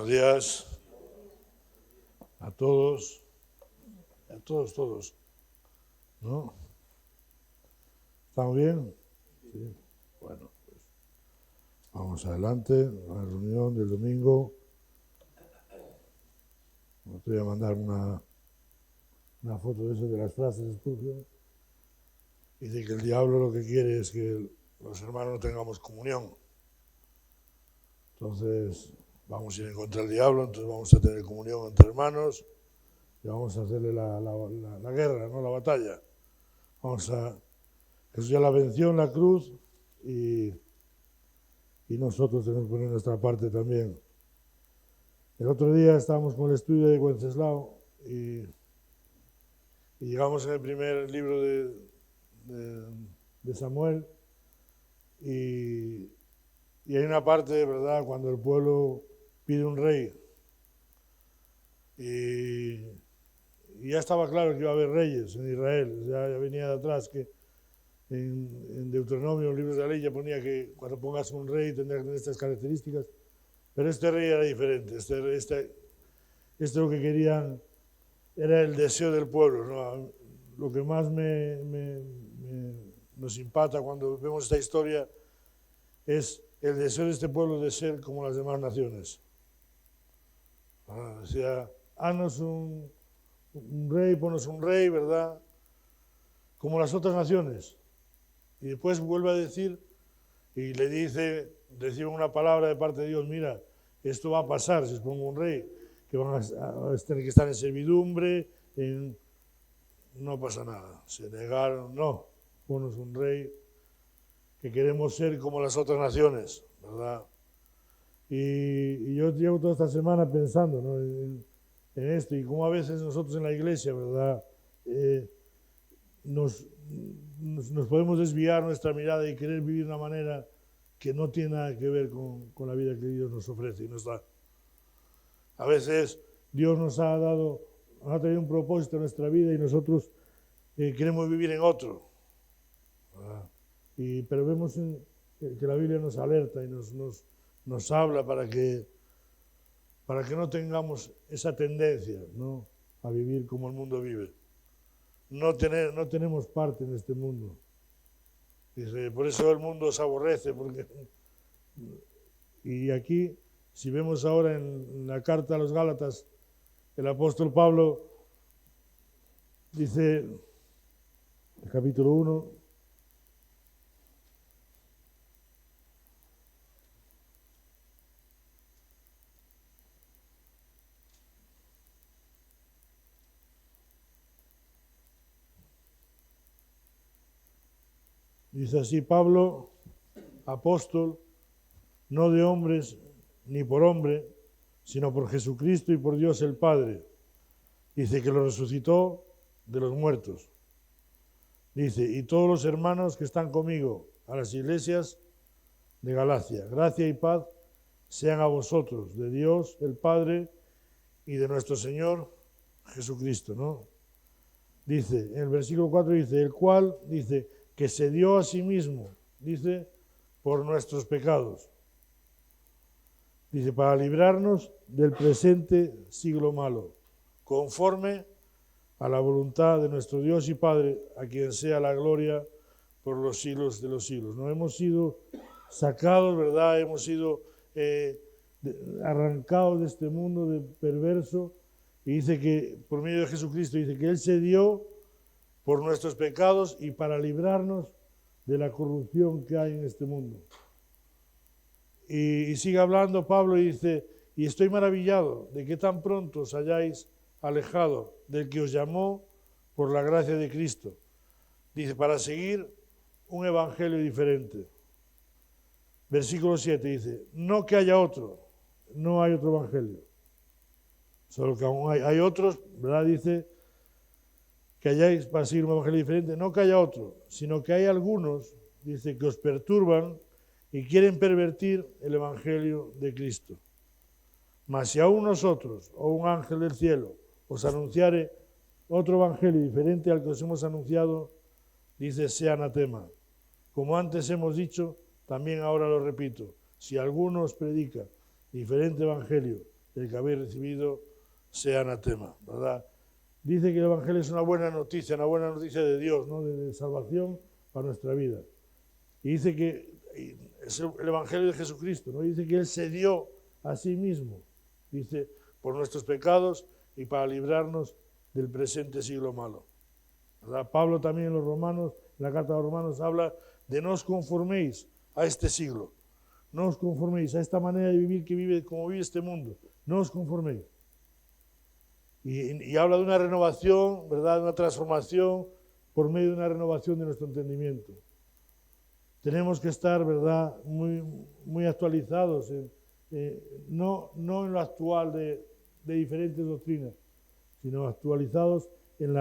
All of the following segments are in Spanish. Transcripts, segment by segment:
Buenos días a todos, todos, ¿no? ¿Estamos bien? Sí. Bueno, pues vamos adelante a la reunión del domingo. Te voy a mandar una foto de eso, de las frases de Spurgeon. Dice que el diablo lo que quiere es que los hermanos no tengamos comunión. Entonces vamos a ir en contra del diablo, entonces vamos a tener comunión entre hermanos y vamos a hacerle la guerra, ¿no? La batalla. Jesús ya la venció en la cruz y nosotros tenemos que poner nuestra parte también. El otro día estábamos con el estudio de Wenceslao y llegamos en el primer libro de Samuel y hay una parte, ¿verdad?, cuando el pueblo pide un rey y ya estaba claro que iba a haber reyes en Israel, ya venía de atrás que en Deuteronomio, en los libros de la ley, ya ponía que cuando pongas un rey tendría que tener estas características, pero este rey era diferente, este lo que querían era el deseo del pueblo, ¿no? Lo que más nos impacta cuando vemos esta historia es el deseo de este pueblo de ser como las demás naciones. Decía, haznos un rey, ponnos un rey, ¿verdad?, como las otras naciones. Y después vuelve a decir, y le dice, recibe una palabra de parte de Dios, mira, esto va a pasar si os pongo un rey, que van a tener que estar en servidumbre, no pasa nada. Se negaron, no, ponnos un rey, que queremos ser como las otras naciones, ¿verdad? Y yo llevo toda esta semana pensando, ¿no?, en esto, y cómo a veces nosotros en la iglesia, ¿verdad?, nos podemos desviar nuestra mirada y querer vivir de una manera que no tiene nada que ver con la vida que Dios nos ofrece y nos da. A veces Dios nos ha traído un propósito en nuestra vida y nosotros queremos vivir en otro. Pero vemos que la Biblia nos alerta y nos habla para que no tengamos esa tendencia, ¿no?, a vivir como el mundo vive. No tenemos parte en este mundo. Dice, por eso el mundo se aborrece. Y aquí, si vemos ahora en la carta a los Gálatas, el apóstol Pablo dice, el capítulo 1, dice así, Pablo, apóstol, no de hombres ni por hombre, sino por Jesucristo y por Dios el Padre. Dice que lo resucitó de los muertos. Dice, y todos los hermanos que están conmigo a las iglesias de Galacia, gracia y paz sean a vosotros, de Dios el Padre y de nuestro Señor Jesucristo, ¿no? Dice, en el versículo 4 dice, el cual, dice, que se dio a sí mismo, dice, por nuestros pecados. Dice, para librarnos del presente siglo malo, conforme a la voluntad de nuestro Dios y Padre, a quien sea la gloria por los siglos de los siglos. No hemos sido sacados, ¿verdad? Hemos sido arrancados de este mundo de perverso, y dice que por medio de Jesucristo, dice que Él se dio por nuestros pecados y para librarnos de la corrupción que hay en este mundo. Y sigue hablando Pablo y dice, y estoy maravillado de que tan pronto os hayáis alejado del que os llamó por la gracia de Cristo. Dice, para seguir un evangelio diferente. Versículo 7 dice, no que haya otro, no hay otro evangelio. Solo que aún hay otros, ¿verdad? Dice que hayáis para seguir un evangelio diferente, no que haya otro, sino que hay algunos, dice, que os perturban y quieren pervertir el evangelio de Cristo. Mas si aún nosotros, o un ángel del cielo, os anunciare otro evangelio diferente al que os hemos anunciado, dice, sea anatema. Como antes hemos dicho, también ahora lo repito, si alguno os predica diferente evangelio, el que habéis recibido sea anatema, ¿verdad? Dice que el Evangelio es una buena noticia de Dios, ¿no? De salvación para nuestra vida. Y dice que es el Evangelio de Jesucristo, ¿no? Dice que Él se dio a sí mismo, dice, por nuestros pecados y para librarnos del presente siglo malo, ¿verdad? Pablo también en los Romanos, en la carta a los Romanos, habla de no os conforméis a este siglo, no os conforméis a esta manera de vivir como vive este mundo, no os conforméis. Y habla de una renovación, ¿verdad? De una transformación por medio de una renovación de nuestro entendimiento. Tenemos que estar, ¿verdad?, muy actualizados, no en lo actual de diferentes doctrinas, sino actualizados en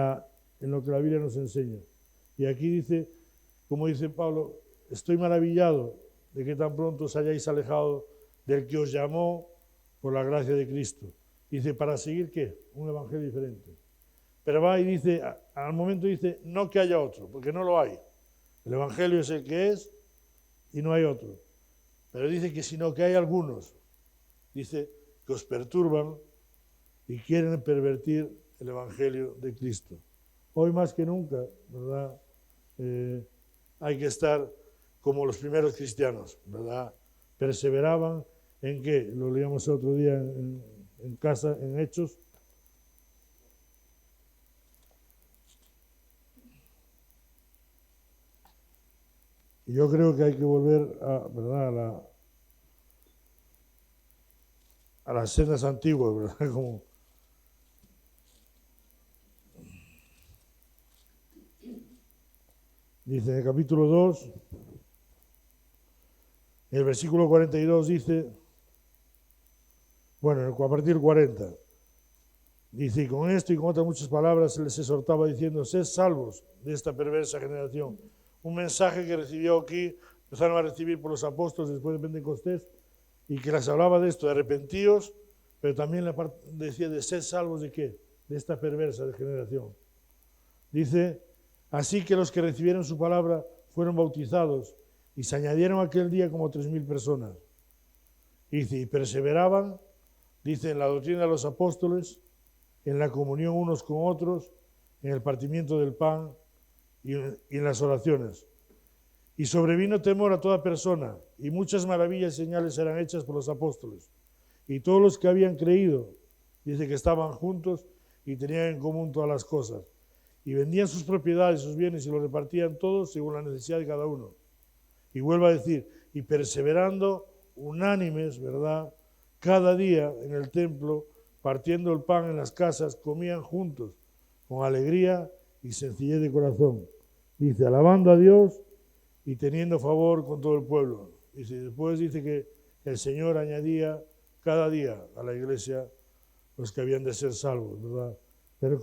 lo que la Biblia nos enseña. Y aquí dice, como dice Pablo, estoy maravillado de que tan pronto os hayáis alejado del que os llamó por la gracia de Cristo. Dice, ¿para seguir qué? Un evangelio diferente. Pero va y dice, al momento dice, no que haya otro, porque no lo hay. El evangelio es el que es y no hay otro. Pero dice que sino que hay algunos, dice, que os perturban y quieren pervertir el evangelio de Cristo. Hoy más que nunca, ¿verdad? Hay que estar como los primeros cristianos, ¿verdad? Perseveraban en qué, lo leíamos otro día en casa, en Hechos. Y yo creo que hay que volver ¿verdad? a las sendas antiguas, ¿verdad? Como dice en el capítulo 2, en el versículo 42 dice, bueno, a partir del 40, dice, y con esto y con otras muchas palabras se les exhortaba diciendo, sed salvos de esta perversa generación. Un mensaje que recibió aquí, empezaron a recibir por los apóstoles después de Pentecostés, y que les hablaba de esto, de arrepentíos, pero también decía de sed salvos de qué, de esta perversa generación. Dice, así que los que recibieron su palabra fueron bautizados, y se añadieron aquel día como 3.000 personas. Dice, y perseveraban, dice, en la doctrina de los apóstoles, en la comunión unos con otros, en el partimiento del pan y en las oraciones. Y sobrevino temor a toda persona, y muchas maravillas y señales eran hechas por los apóstoles. Y todos los que habían creído, dice que estaban juntos y tenían en común todas las cosas. Y vendían sus propiedades, sus bienes, y los repartían todos según la necesidad de cada uno. Y vuelvo a decir, y perseverando unánimes, ¿verdad?, cada día en el templo, partiendo el pan en las casas, comían juntos, con alegría y sencillez de corazón. Dice, alabando a Dios y teniendo favor con todo el pueblo. Dice, después dice que el Señor añadía cada día a la iglesia los que habían de ser salvos, ¿verdad? Pero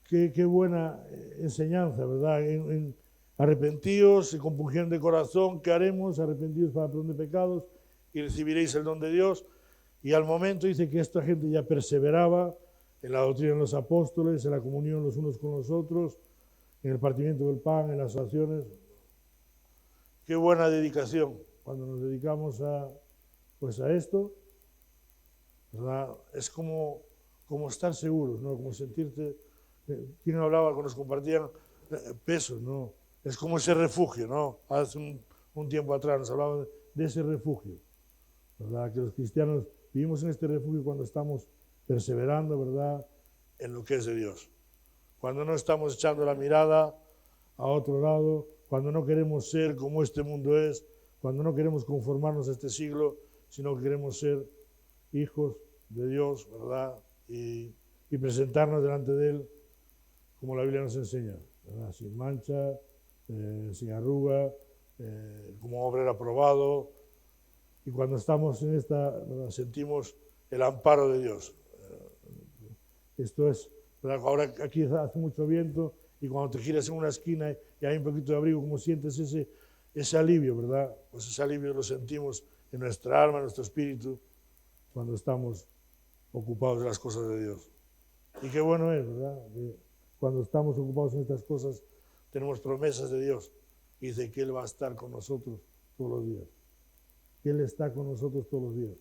qué buena enseñanza, ¿verdad? Arrepentíos y compungieron de corazón, ¿qué haremos? Arrepentíos para perdón de pecados y recibiréis el don de Dios. Y al momento dice que esta gente ya perseveraba en la doctrina de los apóstoles, en la comunión los unos con los otros, en el partimiento del pan, en las oraciones. Qué buena dedicación cuando nos dedicamos a esto, ¿verdad? Es como estar seguros, ¿no? Como sentirte, quien hablaba cuando nos compartían pesos, ¿no? Es como ese refugio, ¿no? Hace un tiempo atrás nos hablaban de ese refugio, ¿verdad? Que los cristianos vivimos en este refugio cuando estamos perseverando, ¿verdad?, en lo que es de Dios. Cuando no estamos echando la mirada a otro lado, cuando no queremos ser como este mundo es, cuando no queremos conformarnos a este siglo, sino que queremos ser hijos de Dios, ¿verdad? Y presentarnos delante de Él como la Biblia nos enseña, ¿verdad? Sin mancha, sin arruga, como obrero aprobado. Y cuando estamos en esta, ¿verdad?, sentimos el amparo de Dios. Esto es, ¿verdad? Ahora aquí hace mucho viento y cuando te giras en una esquina y hay un poquito de abrigo, ¿cómo sientes ese alivio, verdad? Pues ese alivio lo sentimos en nuestra alma, en nuestro espíritu, cuando estamos ocupados de las cosas de Dios. Y qué bueno es, ¿verdad? Cuando estamos ocupados en estas cosas, tenemos promesas de Dios. Y dice que Él va a estar con nosotros todos los días. Que Él está con nosotros todos los días.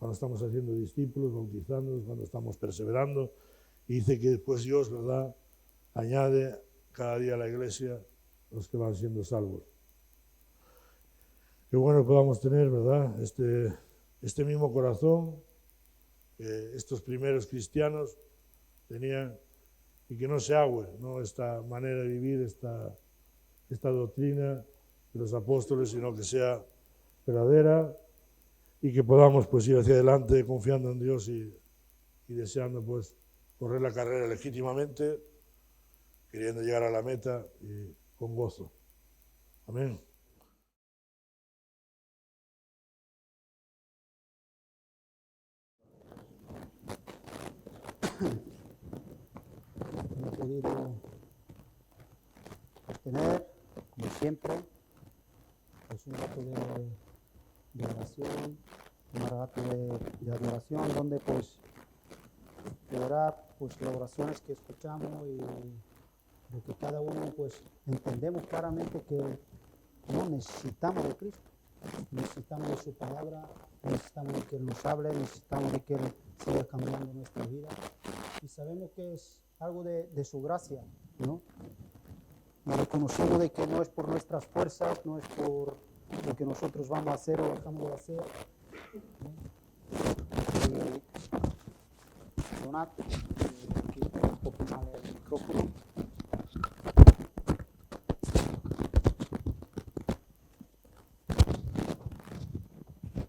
cuando estamos haciendo discípulos, bautizándonos, cuando estamos perseverando. Y dice que después Dios, ¿verdad?, añade cada día a la iglesia los que van siendo salvos. Qué bueno que podamos tener, ¿verdad?, este mismo corazón que estos primeros cristianos tenían, y que no se agüe, ¿no?, esta manera de vivir, esta doctrina de los apóstoles, sino que sea verdadera y que podamos pues ir hacia adelante confiando en Dios y deseando pues correr la carrera legítimamente, queriendo llegar a la meta y con gozo. Amén. Hemos querido tener, como siempre, pues un rato de oración, un rato de adoración, donde pues de orar, pues las oraciones que escuchamos y lo que cada uno pues entendemos claramente que no necesitamos de Cristo, necesitamos de su palabra, necesitamos de que Él nos hable, necesitamos de que Él siga cambiando nuestra vida y sabemos que es algo de su gracia, ¿no? Y reconocemos de que no es por nuestras fuerzas, no es por lo que nosotros vamos a hacer o dejamos de hacer, ¿no? Donato, aquí está un poco mal el micrófono.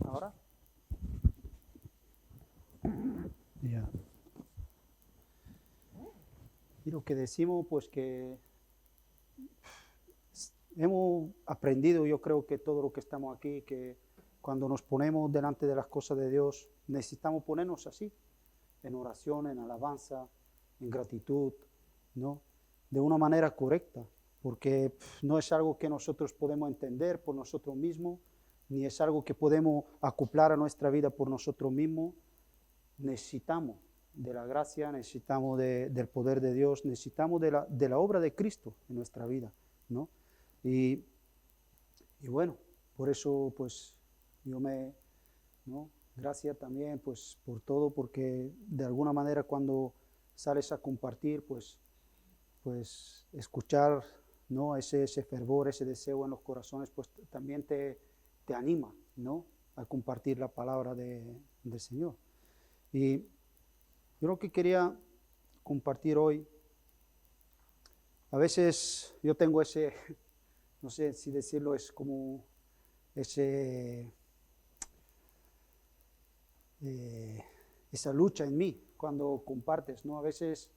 ¿Ahora? Ya. Y lo que decimos, pues que hemos aprendido, yo creo que todo lo que estamos aquí, que cuando nos ponemos delante de las cosas de Dios, necesitamos ponernos así, en oración, en alabanza, en gratitud, ¿no? De una manera correcta, porque no es algo que nosotros podemos entender por nosotros mismos, ni es algo que podemos acoplar a nuestra vida por nosotros mismos. Necesitamos de la gracia, necesitamos del poder de Dios, necesitamos de la obra de Cristo en nuestra vida, ¿no? Y bueno, por eso pues ¿no? Gracias también pues por todo, porque de alguna manera cuando sales a compartir, pues escuchar, ¿no?, ese fervor, ese deseo en los corazones, pues también te anima, ¿no?, a compartir la palabra del Señor. Y yo lo que quería compartir hoy, a veces yo tengo ese, no sé si decirlo, es como esa lucha en mí cuando compartes, ¿no? A veces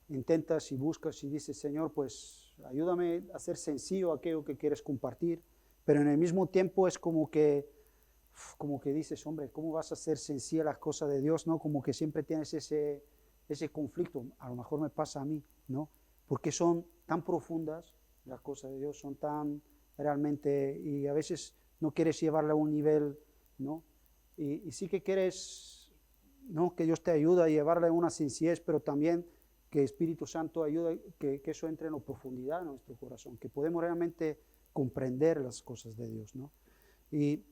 intentas y buscas y dices, Señor, pues ayúdame a hacer sencillo aquello que quieres compartir, pero en el mismo tiempo es como que dices, hombre, ¿cómo vas a hacer sencilla las cosas de Dios? ¿No? Como que siempre tienes ese conflicto, a lo mejor me pasa a mí, ¿no? Porque son tan profundas las cosas de Dios, son tan realmente, y a veces no quieres llevarla a un nivel, ¿no? Y sí que quieres, ¿no?, que Dios te ayude a llevarla a una sencillez, pero también que Espíritu Santo ayude que eso entre en la profundidad de nuestro corazón, que podemos realmente comprender las cosas de Dios, ¿no? Y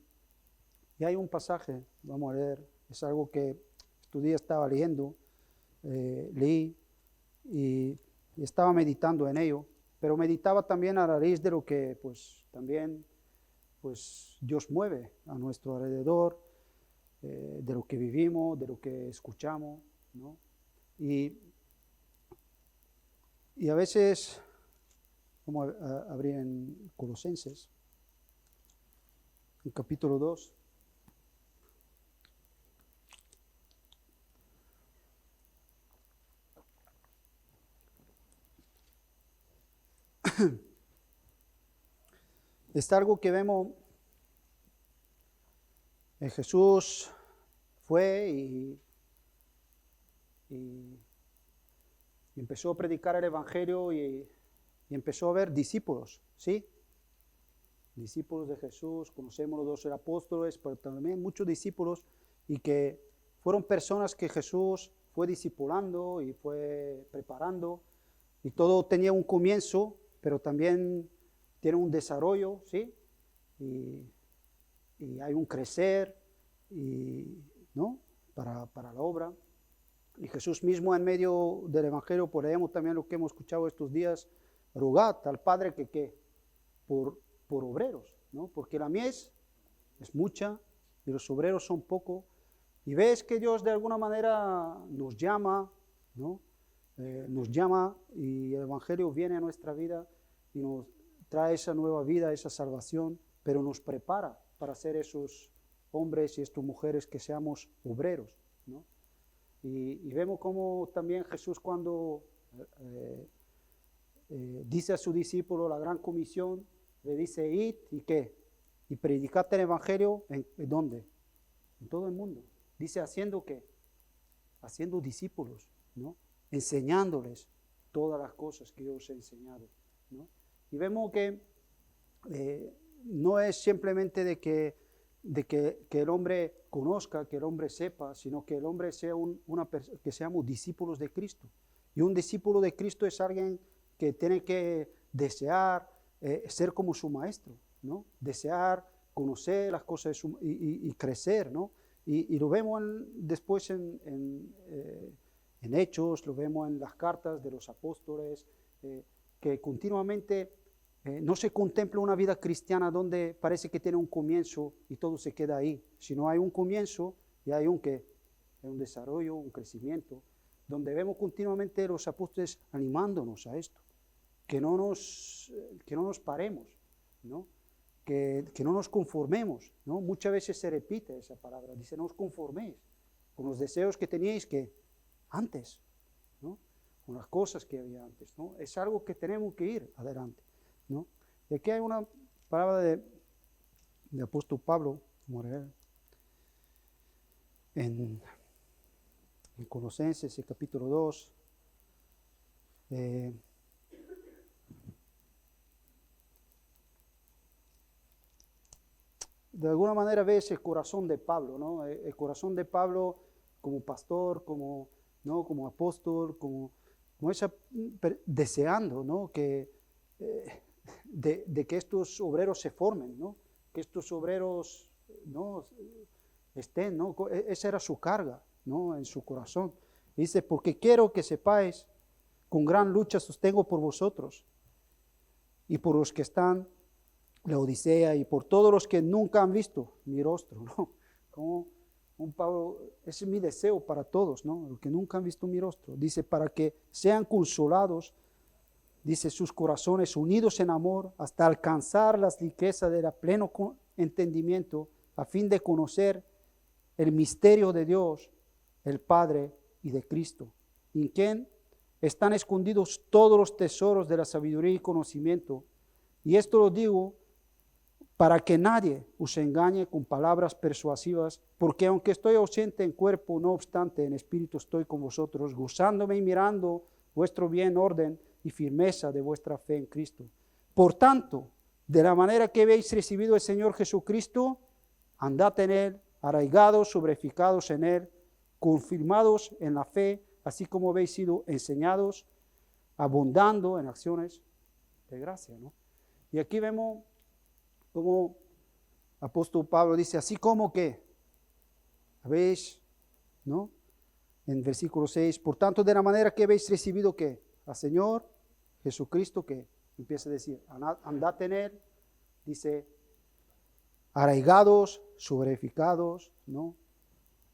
hay un pasaje, vamos a leer, es algo que estos días estaba leyendo, leí y estaba meditando en ello, pero meditaba también a la raíz de lo que pues también pues Dios mueve a nuestro alrededor, de lo que vivimos, de lo que escuchamos, ¿no? Y a veces, vamos a abrir en Colosenses, en capítulo 2. Es algo que vemos en Jesús. Fue y empezó a predicar el Evangelio y empezó a ver discípulos, ¿sí? Discípulos de Jesús, conocemos los 12 apóstoles, pero también muchos discípulos, y que fueron personas que Jesús fue discipulando y fue preparando, y todo tenía un comienzo, pero también tiene un desarrollo, ¿sí? Y y hay un crecer, y, ¿no? Para la obra. Y Jesús mismo en medio del Evangelio, por leemos también lo que hemos escuchado estos días, rogad al Padre que por obreros, ¿no? Porque la mies es mucha y los obreros son poco. Y ves que Dios de alguna manera nos llama, ¿no? Nos llama y el Evangelio viene a nuestra vida y nos trae esa nueva vida, esa salvación, pero nos prepara para ser esos hombres y estas mujeres que seamos obreros, ¿no? Y vemos como también Jesús cuando dice a su discípulo la gran comisión, le dice, id y qué, y predicad el Evangelio, ¿en dónde? En todo el mundo. Dice, ¿haciendo qué? Haciendo discípulos, ¿no? Enseñándoles todas las cosas que yo os he enseñado, ¿no? Y vemos que no es simplemente de que el hombre conozca, que el hombre sepa, sino que el hombre sea que seamos discípulos de Cristo. Y un discípulo de Cristo es alguien que tiene que desear ser como su maestro, ¿no? Desear conocer las cosas y crecer, ¿no? Y lo vemos después en Hechos, lo vemos en las cartas de los apóstoles, que continuamente no se contempla una vida cristiana donde parece que tiene un comienzo y todo se queda ahí, sino hay un comienzo y hay un desarrollo, un crecimiento, donde vemos continuamente los apóstoles animándonos a esto, que no nos paremos, ¿no? Que no nos conformemos, ¿no? Muchas veces se repite esa palabra, dice, no os conforméis con los deseos que teníais que antes, ¿no? Con las cosas que había antes, ¿no? Es algo que tenemos que ir adelante, ¿no? Y aquí hay una palabra de apóstol Pablo, en Colosenses, el capítulo 2, de alguna manera ves el corazón de Pablo, ¿no? El corazón de Pablo como pastor, ¿no? Como apóstol, como esa, deseando, ¿no? De que estos obreros se formen, ¿no? Que estos obreros, ¿no? Estén, ¿no? Esa era su carga, ¿no? En su corazón. Dice, porque quiero que sepáis, con gran lucha sostengo por vosotros y por los que están la Odisea y por todos los que nunca han visto mi rostro, ¿no? Como un Pablo, ese es mi deseo para todos, ¿no? Los que nunca han visto mi rostro. Dice, para que sean consolados, dice, sus corazones unidos en amor, hasta alcanzar las riquezas del pleno entendimiento, a fin de conocer el misterio de Dios, el Padre y de Cristo, en quien están escondidos todos los tesoros de la sabiduría y conocimiento. Y esto lo digo para que nadie os engañe con palabras persuasivas, porque aunque estoy ausente en cuerpo, no obstante en espíritu estoy con vosotros, gozándome y mirando vuestro bien orden y firmeza de vuestra fe en Cristo. Por tanto, de la manera que habéis recibido el Señor Jesucristo, andad en Él, arraigados, sobreedificados en Él, confirmados en la fe, así como habéis sido enseñados, abundando en acciones de gracia, ¿no? Y aquí vemos como apóstol Pablo dice, así como que habéis, ¿no? En versículo 6, por tanto, de la manera que habéis recibido, ¿qué? Al Señor Jesucristo, que empieza a decir, andad en Él, dice, arraigados, sobreedificados, ¿no?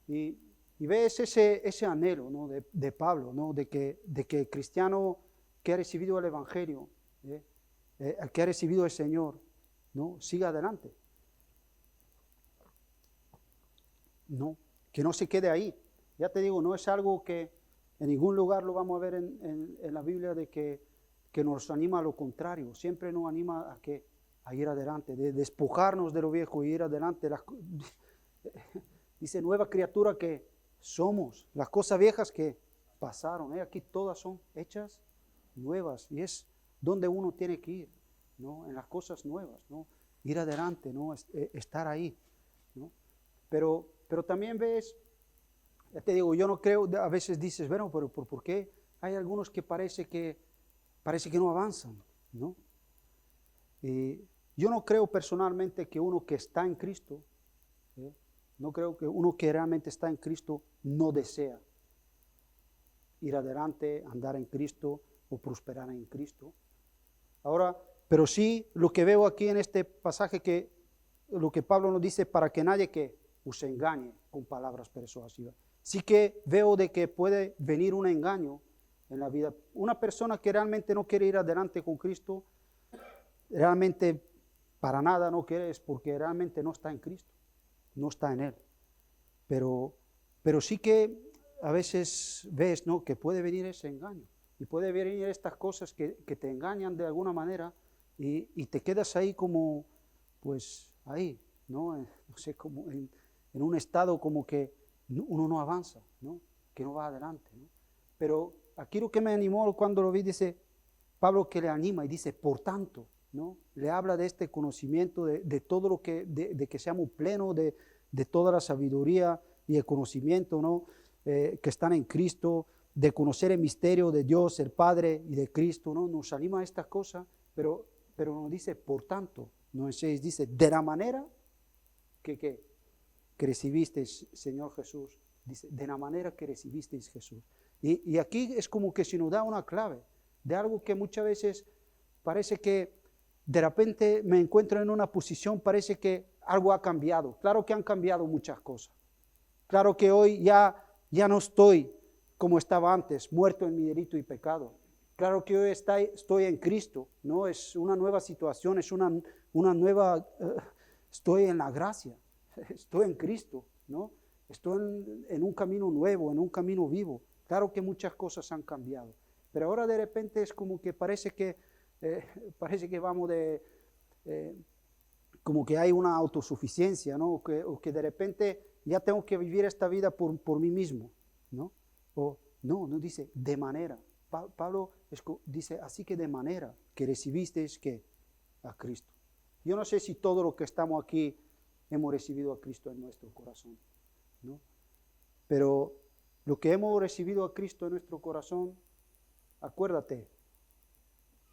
Y ves ese anhelo, ¿no? de Pablo, ¿no? De que el cristiano que ha recibido el Evangelio, el que ha recibido el Señor, ¿no? Siga adelante. No, que no se quede ahí. Ya te digo, no es algo que en ningún lugar lo vamos a ver en la Biblia de que nos anima a lo contrario. Siempre nos anima a ir adelante, de despojarnos de lo viejo y ir adelante. Dice, nueva criatura que somos, las cosas viejas que pasaron, aquí todas son hechas nuevas y es donde uno tiene que ir, ¿no? En las cosas nuevas, ¿no? Ir adelante, ¿no? Estar ahí, ¿no? Pero también ves, ya te digo, yo no creo, a veces dices, bueno, pero ¿por qué hay algunos que parece que no avanzan, ¿no? Yo no creo personalmente que uno que está en Cristo ¿eh? No creo que uno que realmente está en Cristo no desea ir adelante, andar en Cristo o prosperar en Cristo. Ahora, pero sí lo que veo aquí en este pasaje, que lo que Pablo nos dice, para que nadie que os engañe con palabras persuasivas. Sí que veo de que puede venir un engaño en la vida. Una persona que realmente no quiere ir adelante con Cristo, realmente para nada no quiere, es porque realmente no está en Cristo, no está en Él. Pero sí que a veces ves, ¿no?, que puede venir ese engaño. Y puede venir estas cosas que te engañan de alguna manera y te quedas ahí como, pues ahí, ¿no? No sé, como en un estado como que uno no avanza, ¿no? Que no va adelante, ¿no? Pero aquí lo que me animó cuando lo vi, dice Pablo, que le anima y dice, por tanto, ¿no? Le habla de este conocimiento, de todo lo que, de que seamos plenos de toda la sabiduría y el conocimiento, ¿no? Que están en Cristo, de conocer el misterio de Dios, el Padre y de Cristo, ¿no? Nos anima a estas cosas, pero nos dice, por tanto, no en 6, dice, de la manera que recibisteis, Señor Jesús, dice, de la manera que recibisteis Jesús. Y aquí es como que se nos da una clave de algo que muchas veces parece que de repente me encuentro en una posición, parece que algo ha cambiado. Claro que han cambiado muchas cosas. Claro que hoy ya no estoy como estaba antes, muerto en mi delito y pecado. Claro que hoy estoy en Cristo, ¿no? Es una nueva situación, es una nueva, estoy en la gracia, estoy en Cristo, ¿no? Estoy en un camino nuevo, en un camino vivo. Claro que muchas cosas han cambiado, pero ahora de repente es como que parece que vamos como que hay una autosuficiencia, ¿no? O que de repente ya tengo que vivir esta vida por mí mismo, ¿no? O no dice de manera. Pablo dice, así que de manera que recibisteis que a Cristo. Yo no sé si todo lo que estamos aquí hemos recibido a Cristo en nuestro corazón, ¿no? Pero lo que hemos recibido a Cristo en nuestro corazón, acuérdate,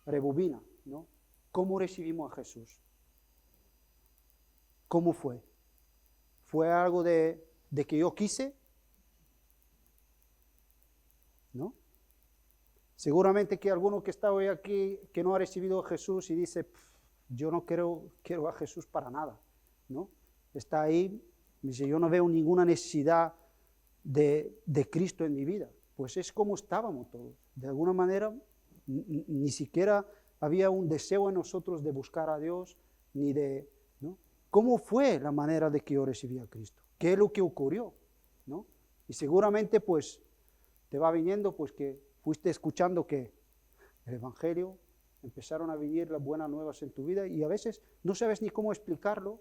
rebobina, ¿no? ¿Cómo recibimos a Jesús? ¿Cómo fue? ¿Fue algo de que yo quise? ¿No? Seguramente que alguno que está hoy aquí que no ha recibido a Jesús y dice, yo no quiero a Jesús para nada, ¿no? Está ahí, dice, yo no veo ninguna necesidad de Cristo en mi vida. Pues es como estábamos todos. De alguna manera, ni siquiera había un deseo en nosotros de buscar a Dios, ni de, ¿no? ¿Cómo fue la manera de que yo recibí a Cristo? ¿Qué es lo que ocurrió? ¿No? Y seguramente pues te va viniendo pues que fuiste escuchando que el Evangelio, empezaron a vivir las buenas nuevas en tu vida y a veces no sabes ni cómo explicarlo,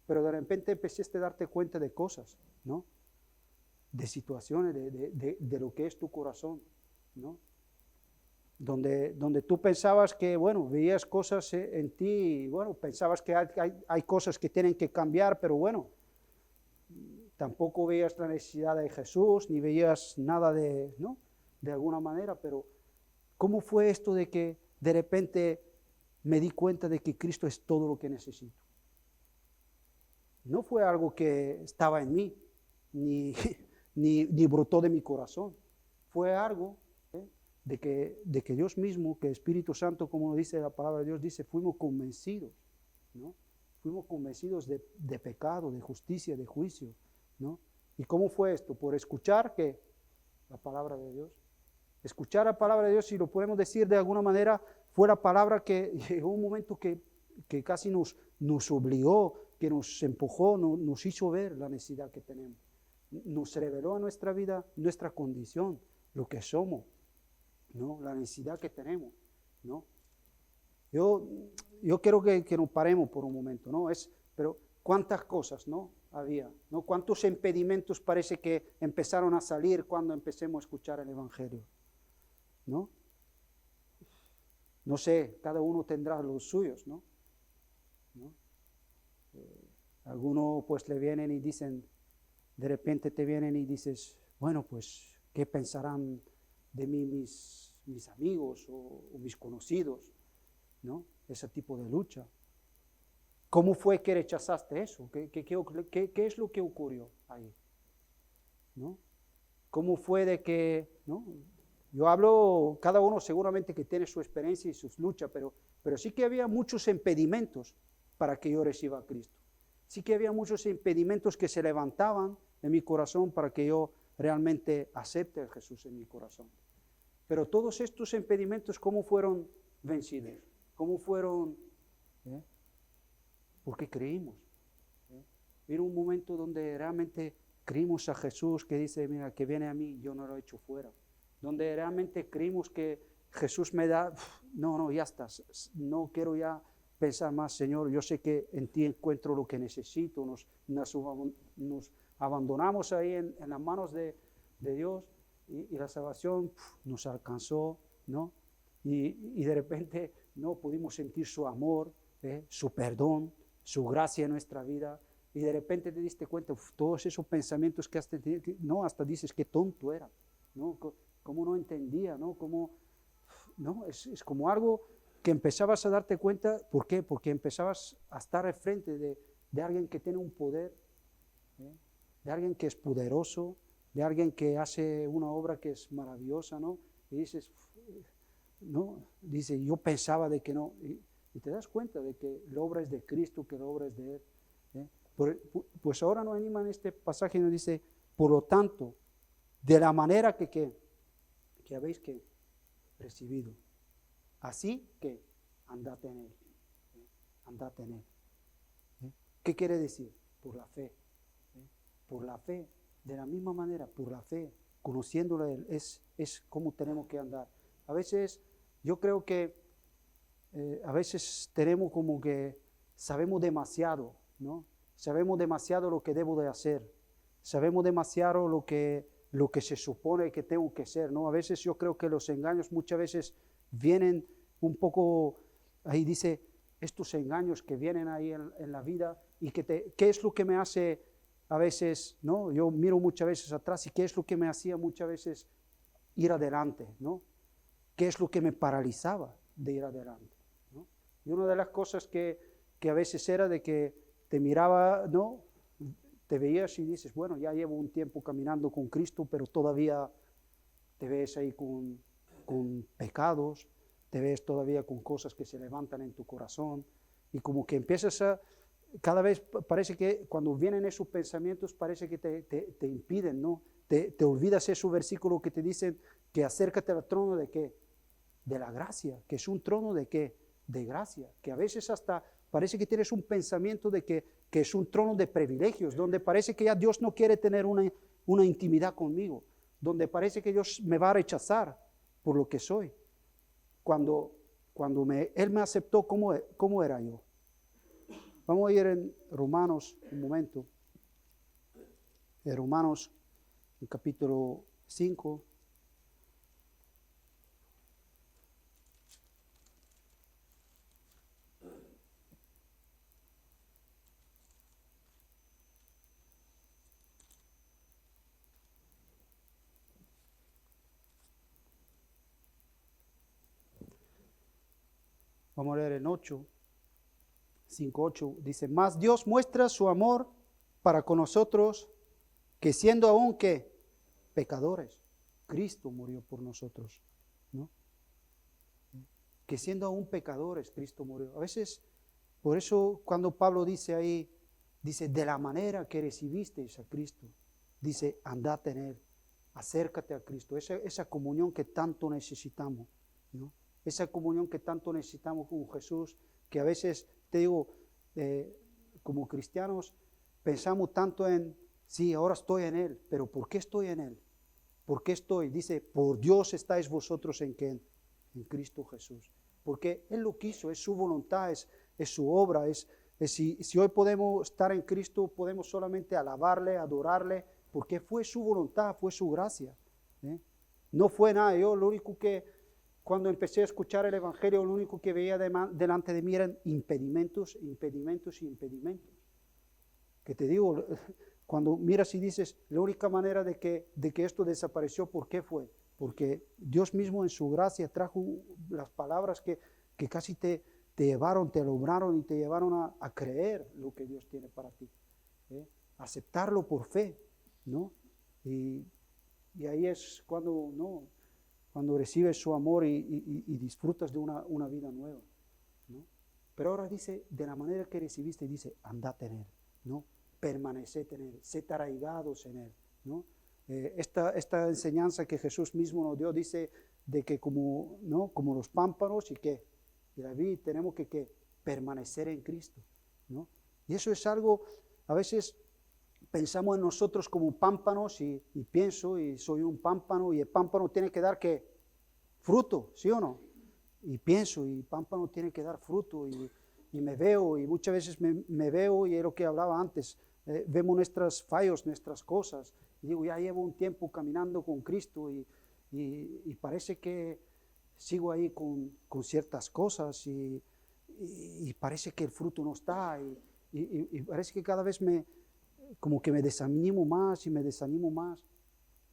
pero de repente empezaste a darte cuenta de cosas, ¿no? De situaciones, de lo que es tu corazón, ¿no? Donde tú pensabas que, bueno, veías cosas en ti, y bueno, pensabas que hay cosas que tienen que cambiar, pero bueno, tampoco veías la necesidad de Jesús, ni veías nada ¿no? De alguna manera, pero ¿cómo fue esto de que de repente me di cuenta de que Cristo es todo lo que necesito? No fue algo que estaba en mí, ni brotó de mi corazón, fue algo de que Dios mismo, que el Espíritu Santo, como dice la palabra de Dios, dice, fuimos convencidos, ¿no? Fuimos convencidos de pecado, de justicia, de juicio, ¿no? ¿Y cómo fue esto? Por escuchar que la palabra de Dios. Escuchar la palabra de Dios, si lo podemos decir de alguna manera, fue la palabra que llegó un momento que casi nos obligó, que nos empujó, nos hizo ver la necesidad que tenemos. Nos reveló a nuestra vida nuestra condición, lo que somos, ¿no? La necesidad que tenemos, ¿no? Yo quiero que nos paremos por un momento, ¿no? Pero cuántas cosas, ¿no? Había, ¿no? Cuántos impedimentos parece que empezaron a salir cuando empecemos a escuchar el Evangelio, ¿no? No sé, cada uno tendrá los suyos, ¿no? Algunos pues le vienen y dicen, de repente te vienen y dices, bueno, pues, ¿qué pensarán de mí mis amigos o mis conocidos? ¿No? Ese tipo de lucha. ¿Cómo fue que rechazaste eso? ¿Qué es lo que ocurrió ahí? ¿No? ¿Cómo fue de que, no? Yo hablo, cada uno seguramente que tiene su experiencia y sus luchas, pero sí que había muchos impedimentos para que yo reciba a Cristo. Sí que había muchos impedimentos que se levantaban en mi corazón para que yo realmente acepte a Jesús en mi corazón. Pero todos estos impedimentos, ¿cómo fueron vencidos? ¿Cómo fueron? Porque creímos. Era un momento donde realmente creímos a Jesús que dice, mira, que viene a mí, yo no lo echo fuera. Donde realmente creímos que Jesús me da, no, ya está, no quiero ya pensar más, Señor, yo sé que en ti encuentro lo que necesito, nos abandonamos ahí en las manos de Dios y la salvación nos alcanzó, ¿no? Y de repente no pudimos sentir su amor, su perdón, su gracia en nuestra vida, y de repente te diste cuenta, todos esos pensamientos que has tenido, no, hasta dices que tonto era, ¿no? Cómo no entendía, ¿no? No, es como algo que empezabas a darte cuenta. ¿Por qué? Porque empezabas a estar al frente de alguien que tiene un poder, de alguien que es poderoso, de alguien que hace una obra que es maravillosa, ¿no? Y dices, no, dice, yo pensaba de que no, y te das cuenta de que la obra es de Cristo, que la obra es de Él. Pues ahora nos anima en este pasaje y nos dice, por lo tanto, de la manera que habéis que recibido, así que andad en Él, andad en Él. ¿Qué quiere decir? Por la fe, por la fe, de la misma manera, por la fe, conociéndolo a Él, es como tenemos que andar. A veces, yo creo que a veces tenemos como que sabemos demasiado, ¿no? Sabemos demasiado lo que debo de hacer, sabemos demasiado lo que se supone que tengo que ser, ¿no? A veces yo creo que los engaños muchas veces vienen un poco, ahí dice, estos engaños que vienen ahí en la vida y ¿qué es lo que me hace a veces, ¿no? Yo miro muchas veces atrás y ¿qué es lo que me hacía muchas veces ir adelante, ¿no? ¿Qué es lo que me paralizaba de ir adelante, ¿no? Y una de las cosas que a veces era de que te miraba, ¿no? Te veías y dices, bueno, ya llevo un tiempo caminando con Cristo, pero todavía te ves ahí con pecados, te ves todavía con cosas que se levantan en tu corazón, y como que empiezas cada vez parece que cuando vienen esos pensamientos parece que te impiden, ¿no? Te olvidas ese versículo que te dicen que acércate al trono de ¿qué? De la gracia, que es un trono de ¿qué? De gracia, que a veces hasta parece que tienes un pensamiento de que es un trono de privilegios, donde parece que ya Dios no quiere tener una intimidad conmigo, donde parece que Dios me va a rechazar por lo que soy. Cuando Él me aceptó, ¿cómo era yo? Vamos a ir en Romanos un momento. En Romanos, en capítulo 5. Vamos a leer en 5:8, dice, mas Dios muestra su amor para con nosotros, que siendo aún que pecadores, Cristo murió por nosotros, ¿no? Que siendo aún pecadores, Cristo murió. A veces, por eso cuando Pablo dice ahí, dice, de la manera que recibisteis a Cristo, dice, andad en Él, acércate a Cristo, esa comunión que tanto necesitamos, ¿no? Esa comunión que tanto necesitamos con Jesús, que a veces, te digo, como cristianos, pensamos tanto en, sí, ahora estoy en Él, pero ¿por qué estoy en Él? ¿Por qué estoy? Dice, por Dios estáis vosotros en ¿quién? En Cristo Jesús. Porque Él lo quiso, es su voluntad, es su obra, si hoy podemos estar en Cristo, podemos solamente alabarle, adorarle, porque fue su voluntad, fue su gracia, ¿eh? No fue nada, yo lo único que cuando empecé a escuchar el Evangelio, lo único que veía delante de mí eran impedimentos, impedimentos y impedimentos. Que te digo, cuando miras y dices, la única manera de que esto desapareció, ¿por qué fue? Porque Dios mismo en su gracia trajo las palabras que casi te te llevaron, te alumbraron y te llevaron a creer lo que Dios tiene para ti. Aceptarlo por fe, ¿no? Y ahí es cuando, ¿no? Cuando recibes su amor y disfrutas de una vida nueva, ¿no? Pero ahora dice, de la manera que recibiste, dice, andad en él, ¿no? Permaneced en él, sed arraigados en él, ¿no? Esta enseñanza que Jesús mismo nos dio dice de que como, ¿no? Como los pámpanos y la vid, tenemos que permanecer en Cristo, ¿no? Y eso es algo, a veces pensamos en nosotros como pámpanos y pienso y soy un pámpano y el pámpano tiene que dar ¿qué? Fruto, ¿sí o no? Y pienso y el pámpano tiene que dar fruto y me veo y muchas veces me veo y es lo que hablaba antes, vemos nuestros fallos, nuestras cosas y digo ya llevo un tiempo caminando con Cristo y parece que sigo ahí con ciertas cosas y parece que el fruto no está y parece que cada vez como que me desanimo más y me desanimo más,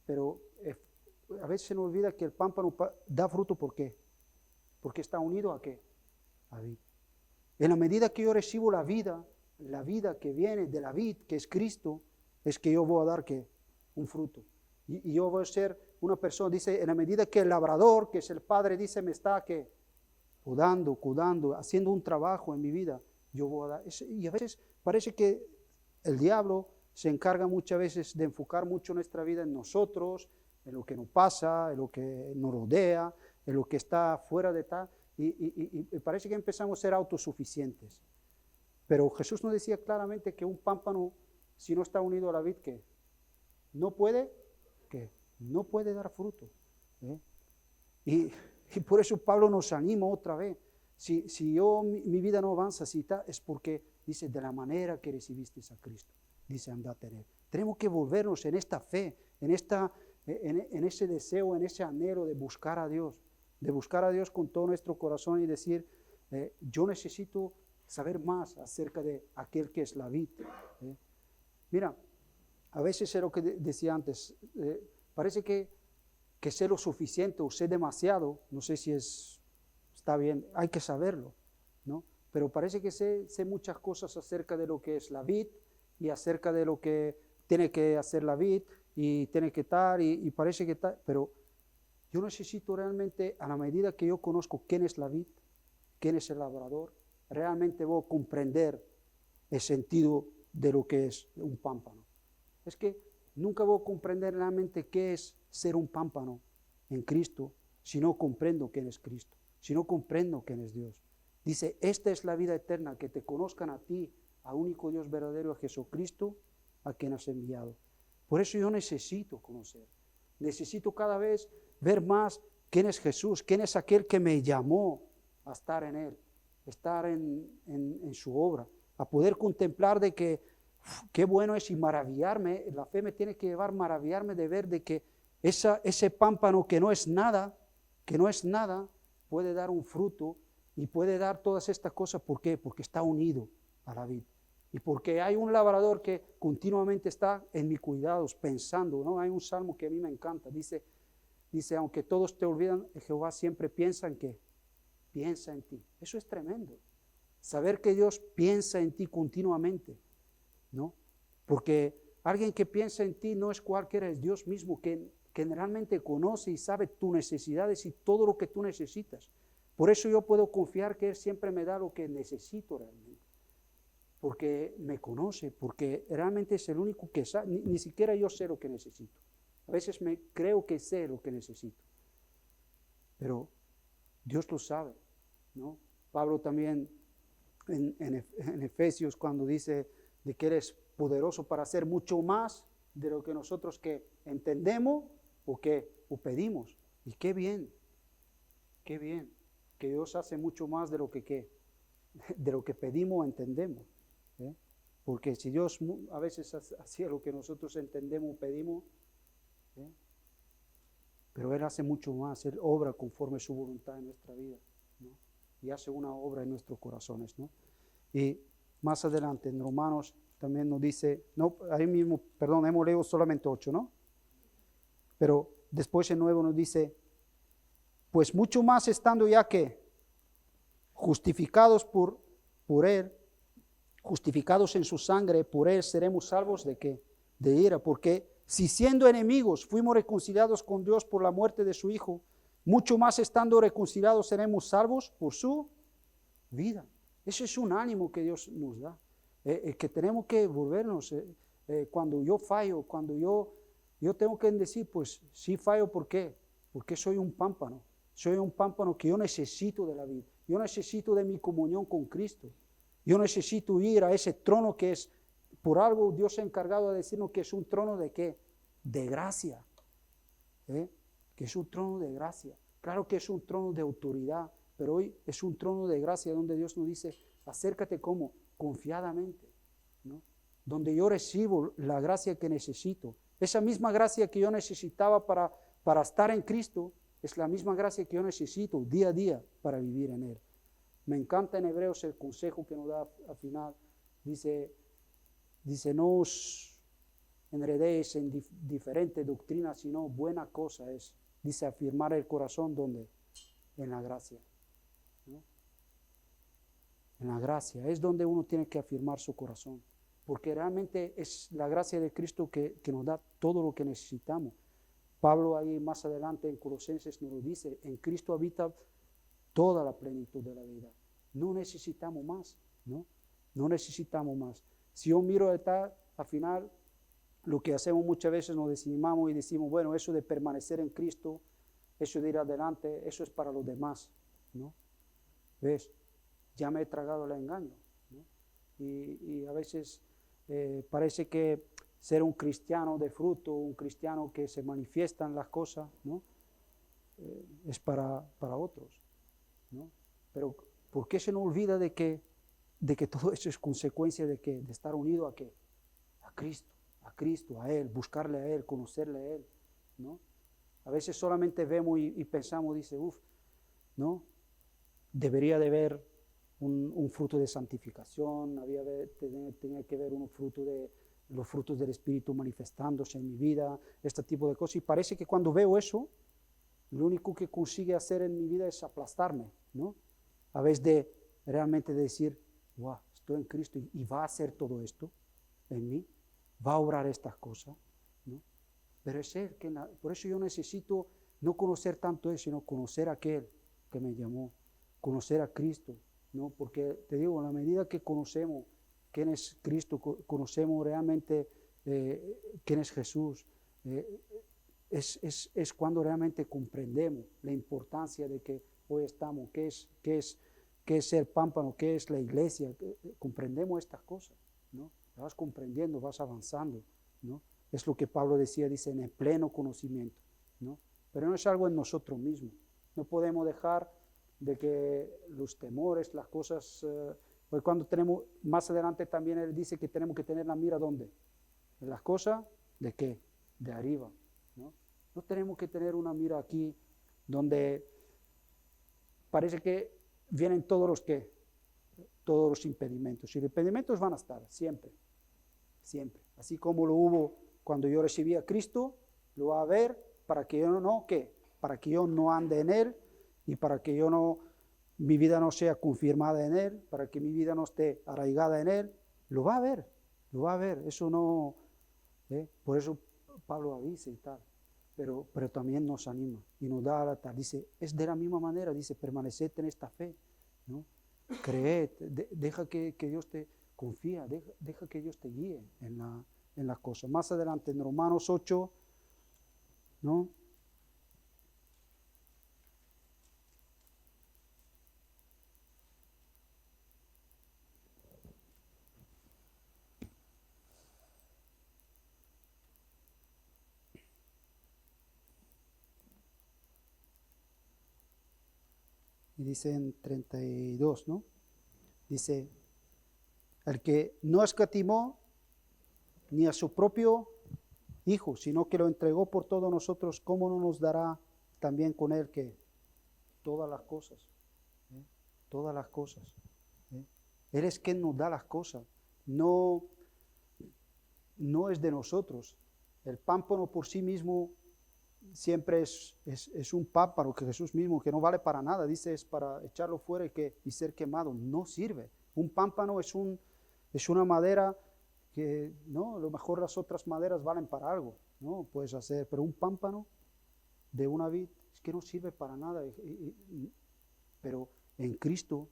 pero a veces se nos olvida que el pámpano da fruto, ¿por qué? Porque está unido ¿a qué? A vid. En la medida que yo recibo la vida que viene de la vid, que es Cristo, es que yo voy a dar ¿qué? Un fruto. Y yo voy a ser una persona, dice, en la medida que el labrador, que es el Padre, dice, me está ¿qué? Cuidando, haciendo un trabajo en mi vida, yo voy a dar. Y a veces parece que el diablo se encarga muchas veces de enfocar mucho nuestra vida en nosotros, en lo que nos pasa, en lo que nos rodea, en lo que está fuera de tal, y parece que empezamos a ser autosuficientes. Pero Jesús nos decía claramente que un pámpano, si no está unido a la vid, ¿qué? No puede dar fruto. Y por eso Pablo nos anima otra vez. Si mi vida no avanza, es porque dice, de la manera que recibiste a Cristo, dice, andad en él. Tenemos que volvernos en esta fe, en ese deseo, en ese anhelo de buscar a Dios con todo nuestro corazón y decir, yo necesito saber más acerca de aquel que es la vid. Mira, a veces es lo que decía antes, parece que sé lo suficiente o sé demasiado, no sé si está bien, hay que saberlo, ¿no? Pero parece que sé muchas cosas acerca de lo que es la vid y acerca de lo que tiene que hacer la vid y tiene que estar y parece que está, pero yo necesito realmente, a la medida que yo conozco quién es la vid, quién es el labrador, realmente voy a comprender el sentido de lo que es un pámpano. Es que nunca voy a comprender realmente qué es ser un pámpano en Cristo si no comprendo quién es Cristo, si no comprendo quién es Dios. Dice, esta es la vida eterna, que te conozcan a ti, al único Dios verdadero, a Jesucristo, a quien has enviado. Por eso yo necesito conocer, necesito cada vez ver más quién es Jesús, quién es aquel que me llamó a estar en Él, estar en su obra, a poder contemplar de que qué bueno es y maravillarme, la fe me tiene que llevar a maravillarme de ver de que ese pámpano que no es nada, puede dar un fruto y puede dar todas estas cosas. ¿Por qué? Porque está unido a la vid. Y porque hay un labrador que continuamente está en mis cuidados, pensando, ¿no? Hay un salmo que a mí me encanta, dice, aunque todos te olvidan, Jehová siempre piensa en qué, piensa en ti. Eso es tremendo, saber que Dios piensa en ti continuamente, ¿no? Porque alguien que piensa en ti no es cualquiera, es Dios mismo, que generalmente conoce y sabe tus necesidades y todo lo que tú necesitas. Por eso yo puedo confiar que Él siempre me da lo que necesito realmente, porque me conoce, porque realmente es el único que sabe, ni siquiera yo sé lo que necesito. A veces creo que sé lo que necesito, pero Dios lo sabe, ¿no? Pablo también en Efesios, cuando dice de que eres poderoso para hacer mucho más de lo que nosotros que entendemos o pedimos. Y qué bien, que Dios hace mucho más de lo que pedimos o entendemos. Porque si Dios a veces hacía lo que nosotros entendemos o pedimos, pero Él hace mucho más, Él obra conforme su voluntad en nuestra vida, ¿no? Y hace una obra en nuestros corazones, ¿no? Y más adelante en Romanos también nos dice, no, ahí mismo, perdón, hemos leído solamente 8, ¿no? Pero después en 9 nos dice, pues mucho más estando ya que justificados por Él, justificados en su sangre, por Él seremos salvos ¿de qué? De ira, porque si siendo enemigos fuimos reconciliados con Dios por la muerte de su Hijo, mucho más estando reconciliados seremos salvos por su vida. Ese es un ánimo que Dios nos da, que tenemos que volvernos. Cuando yo fallo, cuando yo tengo que decir, pues sí fallo, ¿por qué? Porque soy un pámpano que yo necesito de la vida, yo necesito de mi comunión con Cristo, yo necesito ir a ese trono que es, por algo Dios se ha encargado de decirnos que es un trono de ¿qué? De gracia, que es un trono de gracia. Claro que es un trono de autoridad, pero hoy es un trono de gracia donde Dios nos dice, acércate como confiadamente, ¿no? Donde yo recibo la gracia que necesito. Esa misma gracia que yo necesitaba para estar en Cristo, es la misma gracia que yo necesito día a día para vivir en Él. Me encanta en Hebreos el consejo que nos da al final. Dice no os enredéis en diferente doctrina, sino buena cosa es. Dice afirmar el corazón, ¿dónde? En la gracia, ¿no? En la gracia es donde uno tiene que afirmar su corazón, porque realmente es la gracia de Cristo que nos da todo lo que necesitamos. Pablo ahí más adelante en Colosenses nos lo dice, en Cristo habita toda la plenitud de la vida. No necesitamos más, ¿no? No necesitamos más. Si yo miro al final, lo que hacemos muchas veces nos desanimamos y decimos, bueno, eso de permanecer en Cristo, eso de ir adelante, eso es para los demás, ¿no? ¿Ves? Ya me he tragado el engaño, ¿no? Y a veces parece que ser un cristiano de fruto, un cristiano que se manifiestan las cosas, ¿no? Es para otros, ¿no? Pero ¿por qué se nos olvida de que todo eso es consecuencia de estar unido a qué? A Cristo, a Él, buscarle a Él, conocerle a Él, ¿no? A veces solamente vemos y pensamos, dice, ¿no? Debería de haber un fruto de santificación, tenía que haber un fruto de los frutos del Espíritu manifestándose en mi vida, este tipo de cosas. Y parece que cuando veo eso, lo único que consigue hacer en mi vida es aplastarme, ¿no? A vez de realmente decir, wow, estoy en Cristo y va a hacer todo esto en mí, va a obrar estas cosas, ¿no? Pero es Él, por eso yo necesito no conocer tanto eso, sino conocer a aquel que me llamó, conocer a Cristo, ¿no? Porque te digo, en la medida que conocemos quién es Cristo, conocemos realmente quién es Jesús, es cuando realmente comprendemos la importancia de que hoy estamos, qué es ser pámpano, qué es la iglesia, comprendemos estas cosas, ¿no? Vas comprendiendo, vas avanzando, ¿no? Es lo que Pablo decía, dice, en el pleno conocimiento, ¿no? Pero no es algo en nosotros mismos. No podemos dejar de que los temores, las cosas, pues cuando tenemos, más adelante también él dice que tenemos que tener la mira ¿dónde? En las cosas, ¿de qué? De arriba, ¿no? No tenemos que tener una mira aquí donde parece que vienen todos los impedimentos. Y los impedimentos van a estar siempre, siempre. Así como lo hubo cuando yo recibí a Cristo, lo va a haber para que yo no, ¿qué? Para que yo no ande en Él y para que mi vida no sea confirmada en Él, para que mi vida no esté arraigada en Él. Lo va a haber. Eso no, por eso Pablo avisa y tal. Pero también nos anima y nos da a la tarde. Dice, es de la misma manera, dice, permaneced en esta fe, ¿no? Creed, deja que Dios te confía, deja que Dios te guíe en las cosas. Más adelante en Romanos 8, ¿no? Y dice en 32, ¿no? Dice, el que no escatimó ni a su propio Hijo, sino que lo entregó por todos nosotros, ¿cómo no nos dará también con Él que todas las cosas? Todas las cosas. Él es quien nos da las cosas, no es de nosotros. El pámpano por sí mismo siempre es un pámpano que Jesús mismo, que no vale para nada, dice es para echarlo fuera y ser quemado, no sirve. Un pámpano es una madera que, no, a lo mejor las otras maderas valen para algo, no puedes hacer, pero un pámpano de una vid es que no sirve para nada. Pero en Cristo,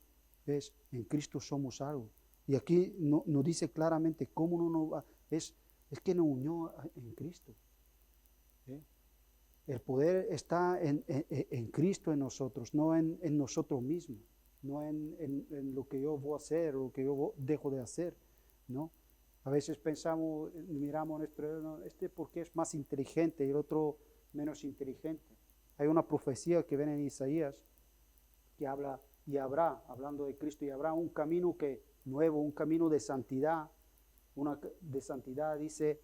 ¿ves? En Cristo somos algo. Y aquí nos dice claramente cómo no va, es que nos unió en Cristo. ¿Eh? El poder está en Cristo en nosotros, no en nosotros mismos, no en lo que yo voy a hacer o lo que yo dejo de hacer, ¿no? A veces pensamos, miramos este porque es más inteligente y el otro menos inteligente. Hay una profecía que viene en Isaías que habla y habrá, hablando de Cristo, y habrá un camino nuevo, un camino de santidad, dice,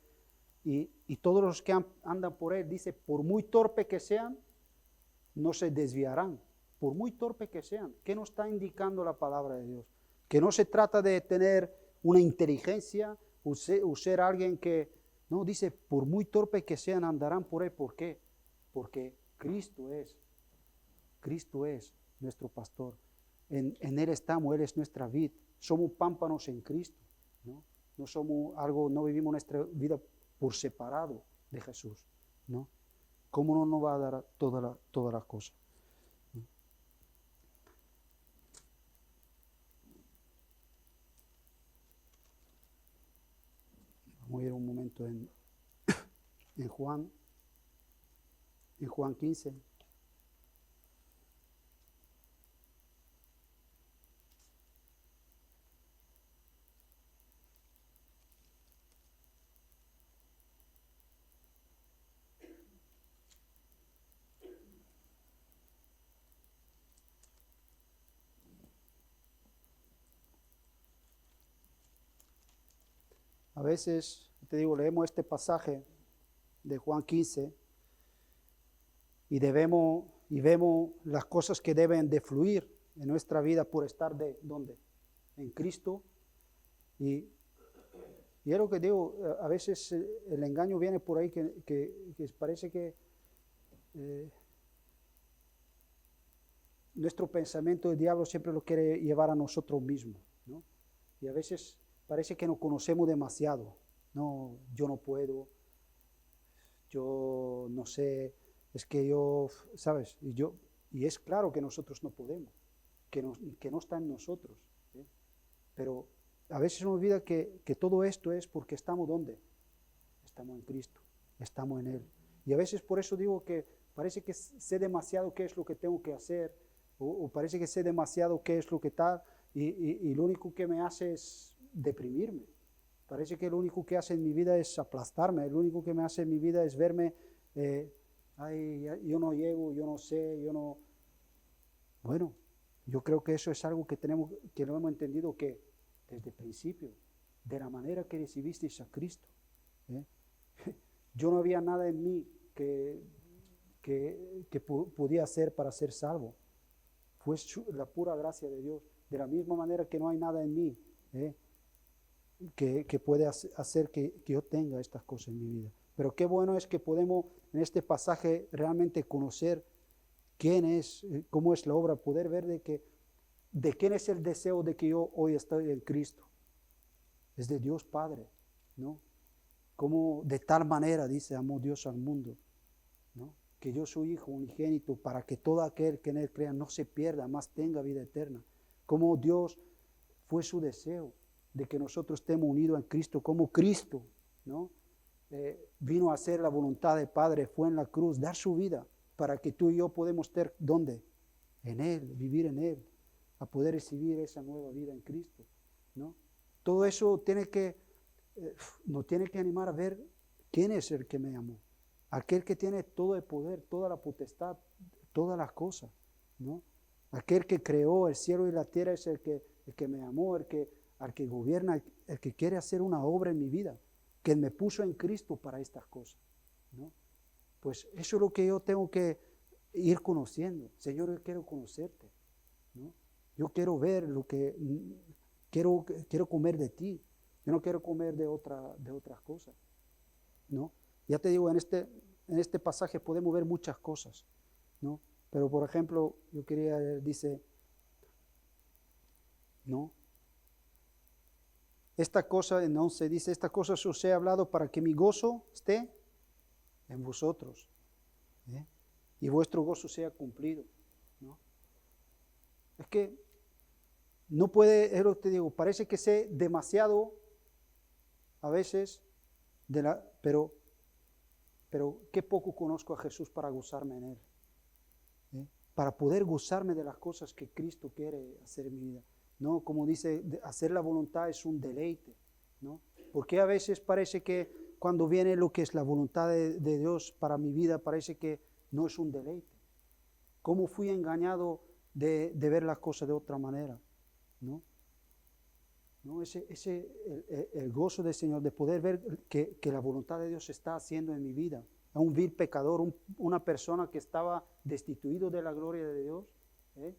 y todos los que andan por él, dice, por muy torpe que sean, no se desviarán, por muy torpe que sean. ¿Qué nos está indicando la palabra de Dios? Que no se trata de tener una inteligencia o ser alguien que, no, dice, por muy torpe que sean, andarán por él. ¿Por qué? Porque Cristo es nuestro pastor. En Él estamos, Él es nuestra vid. Somos pámpanos en Cristo, ¿no? No somos no vivimos nuestra vida por separado de Jesús, ¿no? ¿Cómo no nos va a dar todas las cosas? Vamos a ir un momento en Juan 15. A veces, te digo, leemos este pasaje de Juan 15 y vemos las cosas que deben de fluir en nuestra vida por estar ¿dónde? En Cristo. Y es lo que digo, a veces el engaño viene por ahí que parece que nuestro pensamiento, el diablo siempre lo quiere llevar a nosotros mismos, ¿no? Y a veces parece que nos conocemos demasiado. No, yo no puedo, yo no sé, es que yo, ¿sabes? Y es claro que nosotros no podemos, que no está en nosotros, ¿eh? Pero a veces se nos olvida que todo esto es porque estamos ¿dónde? Estamos en Cristo, estamos en Él. Y a veces por eso digo que parece que sé demasiado qué es lo que tengo que hacer, o parece que sé demasiado qué es lo que tal, y lo único que me hace es deprimirme. Parece que lo único que hace en mi vida es aplastarme, lo único que me hace en mi vida es verme, ay, yo no llego, yo no sé, yo no... Bueno, yo creo que eso es algo que lo hemos entendido que desde el principio, de la manera que recibisteis a Cristo, ¿eh? Yo no había nada en mí que podía hacer para ser salvo. Fue la pura gracia de Dios. De la misma manera que no hay nada en mí que puede hacer que yo tenga estas cosas en mi vida. Pero qué bueno es que podemos en este pasaje realmente conocer quién es, cómo es la obra, poder ver de quién es el deseo de que yo hoy estoy en Cristo. Es de Dios Padre, ¿no? Como de tal manera, dice, amó Dios al mundo, ¿no? Que yo soy hijo unigénito para que todo aquel que en él crea no se pierda, más tenga vida eterna. Como Dios fue su deseo de que nosotros estemos unidos en Cristo, como Cristo, ¿no? Vino a hacer la voluntad del Padre, fue en la cruz, dar su vida para que tú y yo podemos estar, ¿dónde? En Él, vivir en Él, a poder recibir esa nueva vida en Cristo, ¿no? Todo eso nos tiene que animar a ver quién es el que me amó, aquel que tiene todo el poder, toda la potestad, todas las cosas, ¿no? Aquel que creó el cielo y la tierra es el que me amó, al que gobierna, el que quiere hacer una obra en mi vida, que me puso en Cristo para estas cosas, ¿no? Pues eso es lo que yo tengo que ir conociendo. Señor, yo quiero conocerte, ¿no? Yo quiero ver quiero comer de ti. Yo no quiero comer de otras cosas, ¿no? Ya te digo, en en este pasaje podemos ver muchas cosas, ¿no? Pero por ejemplo, yo quería, dice, ¿no? Esta cosa, en 11 dice, esta cosa os he hablado para que mi gozo esté en vosotros, ¿eh? Y vuestro gozo sea cumplido, ¿no? Es que no puede, es lo que te digo, parece que sé demasiado a veces, pero qué poco conozco a Jesús para gozarme en Él, ¿eh? Para poder gozarme de las cosas que Cristo quiere hacer en mi vida. No, como dice, hacer la voluntad es un deleite, ¿no? Porque a veces parece que cuando viene lo que es la voluntad de Dios para mi vida, parece que no es un deleite. ¿Cómo fui engañado de ver las cosas de otra manera? ¿No? ¿No? El gozo del Señor, de poder ver que la voluntad de Dios se está haciendo en mi vida. A un vil pecador, una persona que estaba destituido de la gloria de Dios, ¿eh?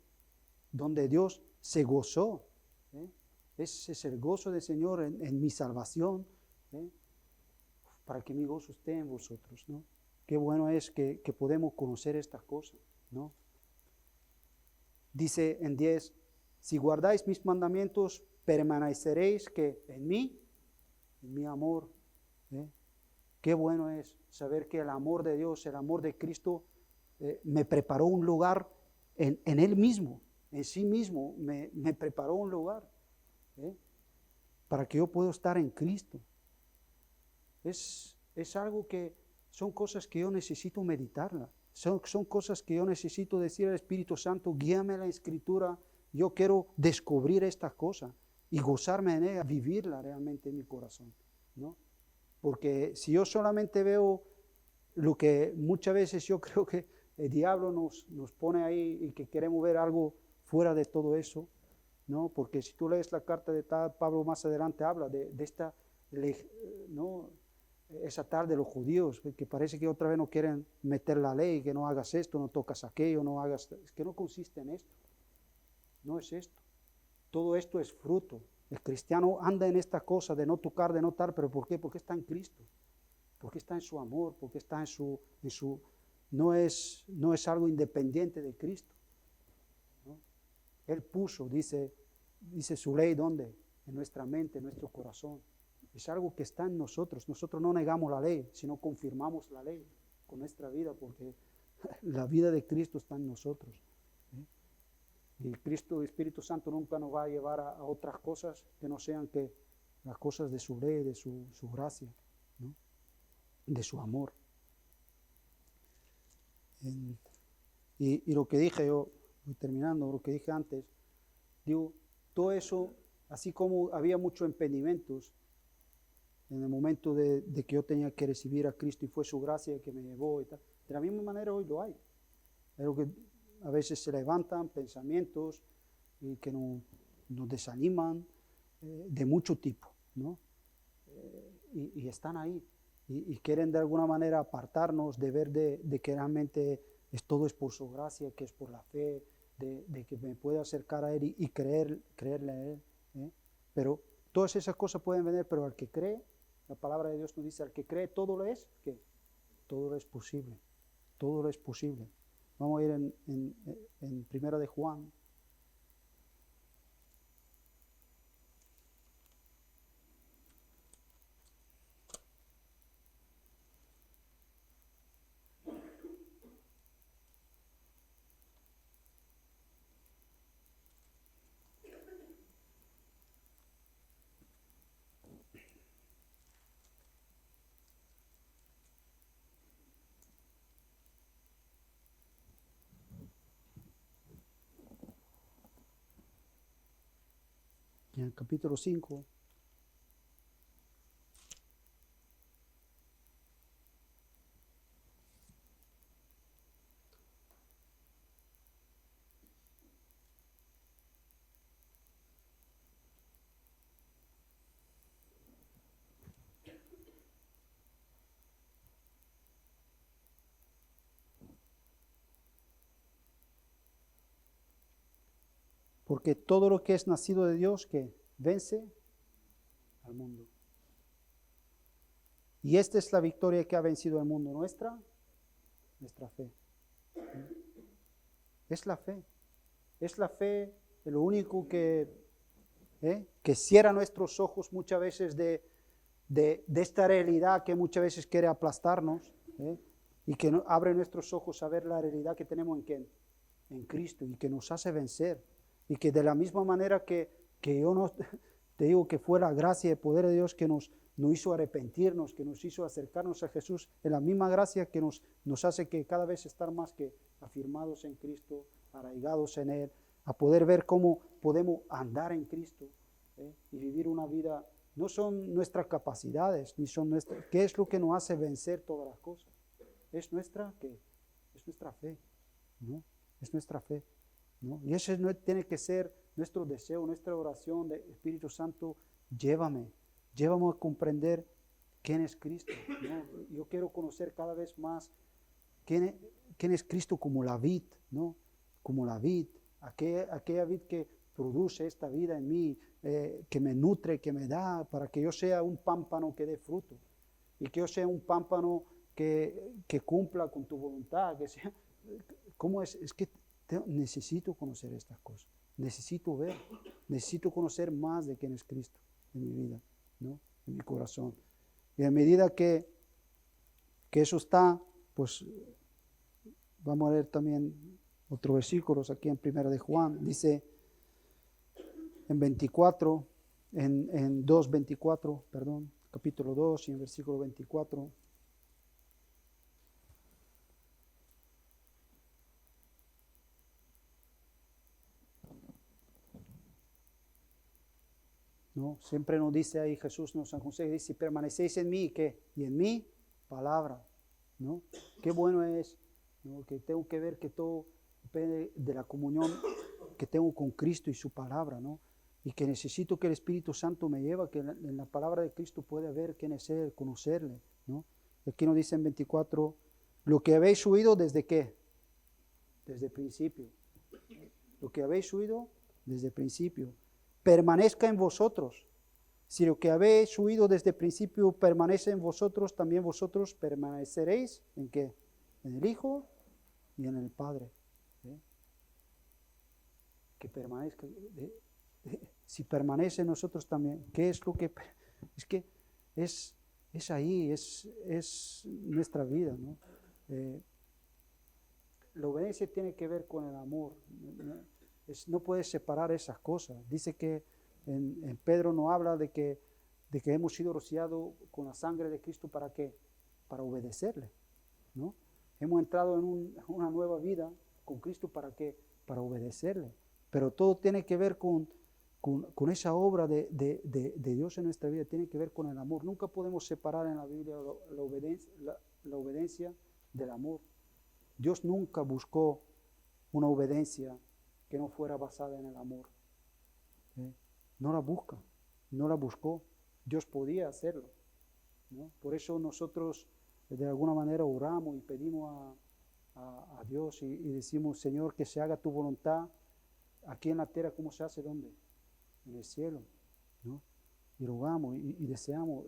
Donde Dios se gozó, ¿eh? Ese es el gozo del Señor en mi salvación, ¿eh? Para que mi gozo esté en vosotros, ¿no? Qué bueno es que podemos conocer estas cosas, ¿no? Dice en 10, si guardáis mis mandamientos, permaneceréis que en mi amor, ¿eh? Qué bueno es saber que el amor de Dios, el amor de Cristo, me preparó un lugar en Él mismo, en sí mismo, me preparó un lugar, ¿eh? Para que yo pueda estar en Cristo. Es algo que son cosas que yo necesito meditarla. Son cosas que yo necesito decir al Espíritu Santo, guíame la Escritura, yo quiero descubrir estas cosas y gozarme en ella, vivirla realmente en mi corazón, ¿no? Porque si yo solamente veo lo que muchas veces yo creo que el diablo nos pone ahí y que queremos ver algo fuera de todo eso, ¿no? Porque si tú lees la carta de Pablo más adelante habla de esta, ¿no? Esa tarde los judíos, que parece que otra vez no quieren meter la ley, que no hagas esto, no tocas aquello, no hagas, es que no consiste en esto, no es esto, todo esto es fruto. El cristiano anda en esta cosa de no tocar, de no dar, pero ¿por qué? Porque está en Cristo, porque está en su amor, porque está en su no es algo independiente de Cristo, ¿no? Él puso, dice su ley, ¿dónde? En nuestra mente, en nuestro corazón. Es algo que está en nosotros. Nosotros no negamos la ley, sino confirmamos la ley con nuestra vida, porque la vida de Cristo está en nosotros, ¿eh? Y Cristo, el Espíritu Santo nunca nos va a llevar a otras cosas que no sean que las cosas de su ley, de su gracia, ¿no? De su amor. Y lo que dije yo, voy terminando, lo que dije antes, digo, todo eso, así como había muchos impedimentos en el momento de que yo tenía que recibir a Cristo y fue su gracia que me llevó y tal, de la misma manera hoy lo hay. Es lo que a veces se levantan pensamientos y que nos desaniman, de mucho tipo, ¿no? Y están ahí y quieren de alguna manera apartarnos de ver de que realmente todo es por su gracia, que es por la fe, de que me pueda acercar a Él y creerle a Él, ¿eh? Pero todas esas cosas pueden venir, pero al que cree, la palabra de Dios nos dice, al que cree todo lo es, ¿qué? Todo lo es posible, todo lo es posible. Vamos a ir en Primera de Juan. En el capítulo 5. Porque todo lo que es nacido de Dios, que vence al mundo. Y esta es la victoria que ha vencido al mundo, nuestra nuestra fe. Es la fe. Es la fe lo único que cierra nuestros ojos muchas veces de esta realidad que muchas veces quiere aplastarnos, y que abre nuestros ojos a ver la realidad que tenemos en quién, en Cristo, y que nos hace vencer. Y que de la misma manera que yo no te digo que fue la gracia y el poder de Dios que nos hizo arrepentirnos, que nos hizo acercarnos a Jesús, es la misma gracia que nos hace que cada vez estar más que afirmados en Cristo, arraigados en Él, a poder ver cómo podemos andar en Cristo, y vivir una vida. No son nuestras capacidades, ni son nuestras. ¿Qué es lo que nos hace vencer todas las cosas? Es nuestra, ¿qué? Es nuestra fe, ¿no? Es nuestra fe, ¿no? Y ese tiene que ser nuestro deseo, nuestra oración de Espíritu Santo, llévame a comprender quién es Cristo, ¿no? Yo quiero conocer cada vez más quién es Cristo como la vid, ¿no? Como la vid, aquella vid que produce esta vida en mí, que me nutre, que me da, para que yo sea un pámpano que dé fruto, y que yo sea un pámpano que cumpla con tu voluntad, que sea. ¿Cómo es? Es que necesito conocer estas cosas, necesito ver, necesito conocer más de quién es Cristo en mi vida, ¿no? En mi corazón. Y a medida que eso está, pues vamos a leer también otros versículos aquí en Primera de Juan. Dice en 24, en 2:24, perdón, capítulo 2 y en versículo 24. ¿No? Siempre nos dice ahí Jesús, nos aconseja, dice, si permanecéis en mí, ¿qué? Y en mi palabra, ¿no? Qué bueno es, ¿no? Que tengo que ver que todo depende de la comunión que tengo con Cristo y su palabra, ¿no? Y que necesito que el Espíritu Santo me lleve, que en la palabra de Cristo pueda ver quién es Él, conocerle, ¿no? Aquí nos dice en 24, lo que habéis oído desde qué, desde el principio, lo que habéis oído desde el principio, permanezca en vosotros. Si lo que habéis oído desde el principio permanece en vosotros, también vosotros permaneceréis ¿en qué? En el Hijo y en el Padre. Que permanezca. Si permanece en nosotros también, ¿qué es lo que? Es que es ahí, es nuestra vida, ¿no? La obediencia tiene que ver con el amor. No puedes separar esas cosas. Dice que en Pedro nos habla de que hemos sido rociados con la sangre de Cristo. ¿Para qué? Para obedecerle, ¿no? Hemos entrado en una nueva vida con Cristo. ¿Para qué? Para obedecerle. Pero todo tiene que ver con esa obra de Dios en nuestra vida, tiene que ver con el amor. Nunca podemos separar en la Biblia la obediencia del amor. Dios nunca buscó una obediencia que no fuera basada en el amor. No la buscó. Dios podía hacerlo, ¿no? Por eso nosotros de alguna manera oramos y pedimos a Dios y decimos, Señor, que se haga tu voluntad aquí en la tierra como se hace, ¿dónde? En el cielo, ¿no? Y rogamos y deseamos.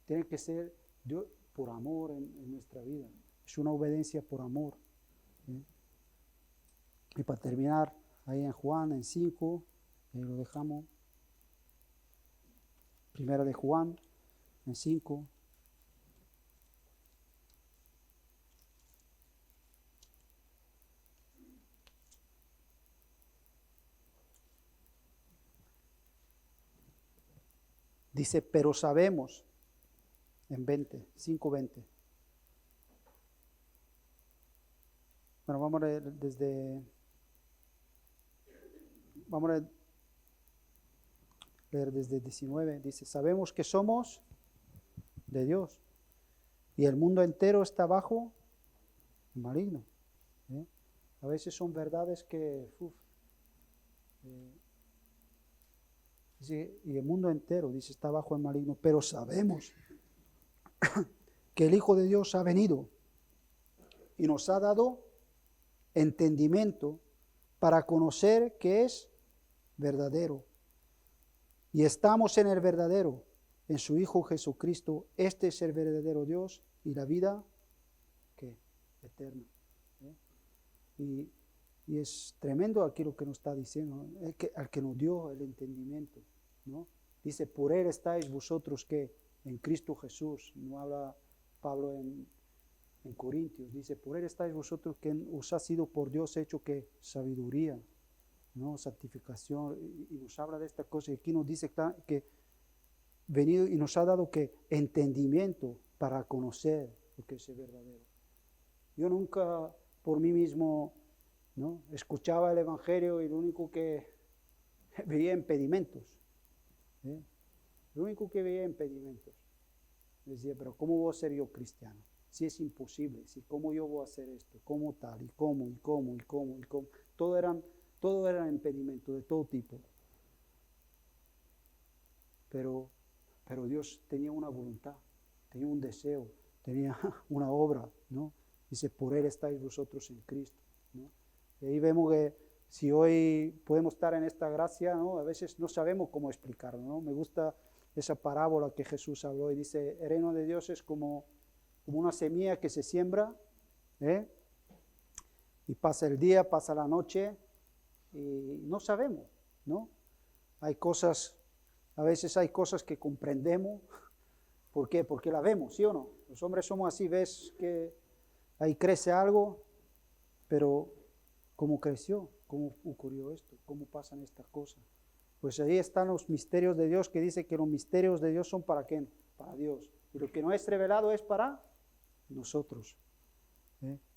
Tiene que ser Dios por amor en nuestra vida. Es una obediencia por amor. Y para terminar, ahí en Juan, en 5, lo dejamos. Primera de Juan, en 5. Dice, pero sabemos, en 5:20. Bueno, vamos a leer desde 19. Dice, sabemos que somos de Dios y el mundo entero está bajo el maligno. A veces son verdades que dice, y el mundo entero, dice, está bajo el maligno, pero sabemos que el Hijo de Dios ha venido y nos ha dado entendimiento para conocer que es verdadero. Y estamos en el verdadero, en su Hijo Jesucristo. Este es el verdadero Dios y la vida, ¿qué? eterna. ¿eh? Y es tremendo aquí lo que nos está diciendo, al que nos dio el entendimiento, ¿no? Dice, por él estáis vosotros que en Cristo Jesús, no habla Pablo en Corintios, dice, por él estáis vosotros que os ha sido por Dios hecho que sabiduría, ¿no? Santificación, y nos habla de esta cosa, y aquí nos dice que venido y nos ha dado que entendimiento para conocer lo que es el verdadero. Yo nunca por mí mismo, ¿no? Escuchaba el Evangelio y lo único que veía impedimentos. Lo único que veía impedimentos. Decía, pero ¿cómo voy a ser yo cristiano? Si es imposible, si cómo yo voy a hacer esto, cómo tal, y cómo. Todo eran impedimentos de todo tipo. Pero Dios tenía una voluntad, tenía un deseo, tenía una obra, ¿no? Dice, por él estáis vosotros en Cristo, ¿no? Y ahí vemos que si hoy podemos estar en esta gracia, ¿no? A veces no sabemos cómo explicarlo, ¿no? Me gusta esa parábola que Jesús habló y dice, el reino de Dios es como una semilla que se siembra, y pasa el día, pasa la noche, y no sabemos, ¿no? A veces hay cosas que comprendemos. ¿Por qué? Porque la vemos, ¿sí o no? Los hombres somos así, ves que ahí crece algo, pero ¿cómo creció? ¿Cómo ocurrió esto? ¿Cómo pasan estas cosas? Pues ahí están los misterios de Dios, que dice que los misterios de Dios son ¿para quién? Para Dios. Y lo que no es revelado es para nosotros.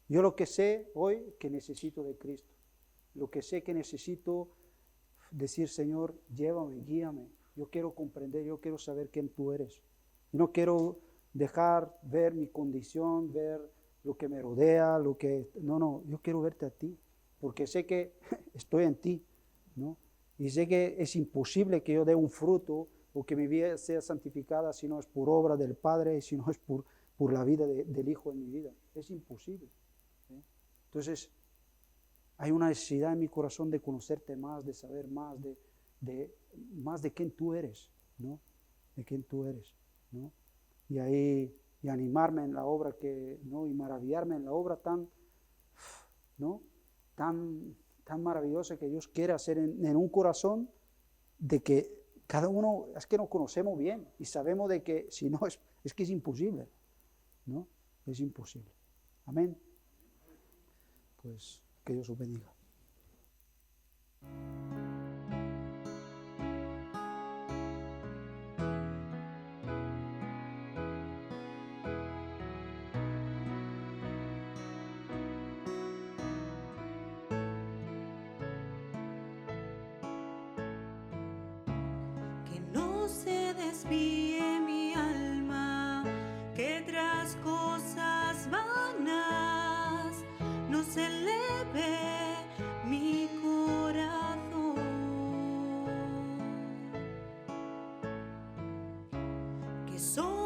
Yo lo que sé hoy que necesito de Cristo. Lo que sé que necesito decir, Señor, llévame, guíame. Yo quiero comprender, yo quiero saber quién tú eres. Yo no quiero dejar ver mi condición, ver lo que me rodea, No, yo quiero verte a ti, porque sé que estoy en ti, ¿no? Y sé que es imposible que yo dé un fruto o que mi vida sea santificada si no es por obra del Padre, si no es por la vida del Hijo en mi vida. Es imposible. Entonces, hay una necesidad en mi corazón de conocerte más, de saber más, más de quién tú eres, ¿no? De quién tú eres, ¿no? Y animarme en la obra ¿no? Y maravillarme en la obra ¿no? Tan maravillosa que Dios quiere hacer en un corazón, de que cada uno, es que nos conocemos bien y sabemos de que si no es que es imposible, ¿no? Es imposible. Amén. Pues que Dios os bendiga. Que no se desvíe mi alma, que tras cosas vanas no se eleve mi corazón. Que soy